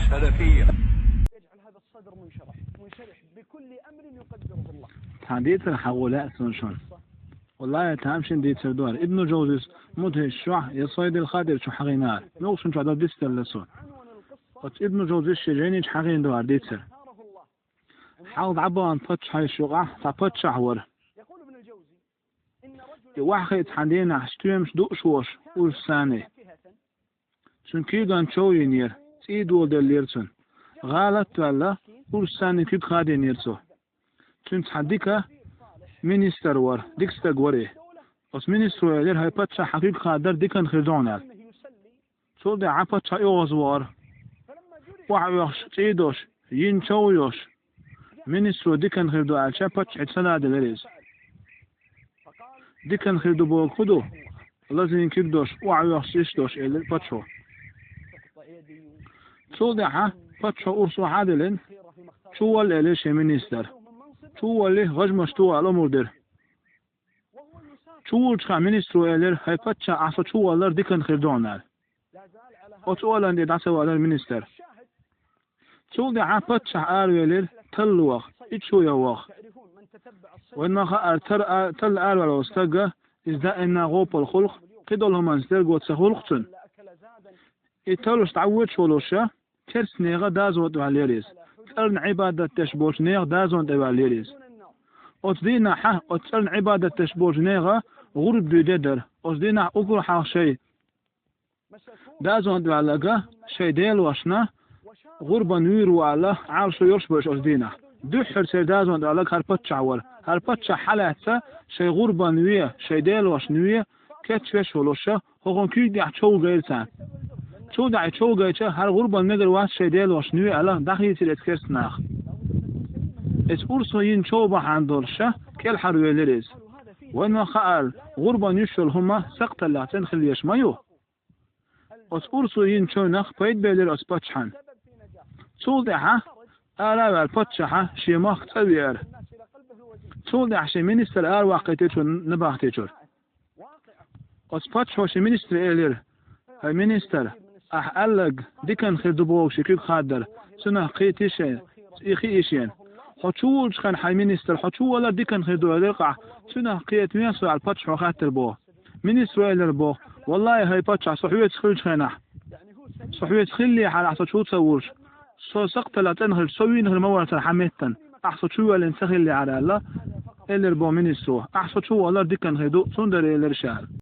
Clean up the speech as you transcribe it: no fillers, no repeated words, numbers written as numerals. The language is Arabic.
سلفية. يجعل هذا الصدر منشرح بكل أمر يقدره الله. حديث الحولات سنشون والله تامشين ديتر دوار ابن جوزيس مدهش شوح يصيد الخادر شو حغينار نوصن شو عدد ديستر لسون قلت ابن جوزيس شجيني حغين دوار ديتر حاض عبان فتش هاي الشقع ففتش عور يقول ابن الجوزي إن رجلا واحد حدينا حشتومش دوشوش ورساني شن كيغان شو ينير سيدول دليرسون غالت ولا ورساني كيد خادي نيرسو شن حديكا مينستر ور ديكستر وري بس مينستر يلير هاي باتشا حقيق خادر ديكن خردونال شو دي عباتشا يوزوار وعوش تيدوش ين شويوش مينستر ديكن خردو عالشا باتش عدسنا دلريز ديكن خردو بو خدو لازم كيدوش وعوش يشتوش إلي باتشو شو دي ها باتشو أرسو عادلين شو الإليش مينستر شو اللي غجمش تو على مردر شو الشخا مينسترو إلير هاي باتشا عصا شو اللي ديكن خردونال وشو اللي دعسوا على المينستر شو دي ها باتشا آلو إلير تلوغ إتشو يوغ وإنما خا تل آلو على وستاقة إزدا إنا غوب الخلق قدولهم أنسترق وتسخلقتن إتالوش تعود شولوشا كرس نيغا دازوت عليريز ترن عبادة تشبوش نيغ دازون دواليريز أتدينا حه أترن عبادة تشبوش نيغا غرب ديدر أتدينا أقول حق شيء دازون دوالغا شيء ديل واشنا غربا نويرو على عارشو يشبش أتدينا دحر سير دازون دوالغ هربتش عور هربتش حالته شيء غربا نوية شيء ديل واش نوية كتشوش ولوشة هون كي دي عشو غيرسان شو دعي شو جايشه هر غربة نقدر واحد شيء ديال واش نوي على داخل يصير يتكرس ناخ أورسوين شو بحندورشه كل حروي لريز وإنه خال غربة نيشل هما سقط اللي تنخليش مايو أورسوين شو نخ بيد بيلر أسبتشحن شو دعها ألا بالبتشحة شيء ما اختبير شو دع شيء مينستر واقعتي نباختي أسبتش هو شيء مينستر إلير هاي مينستر أحلق ديكن خدبوه شكيك خادر سنة قيتيشين إيشين حتشول شخن حي مينستر حتشول ولا ديكن خدو لقع سنة قيت ميسو على الباتش وخاتر بوه مينستر إلر بوه والله هاي باتش صحوية تخلج خينح صحوية تخلي على أحسن شو تسووش سو سقط لا تنهل سوين الموارد حميتن أحسن شو اللي نسخلي على الله إلر بوه مينستر أحسن شو والله ديكن خدو سندر إلر شال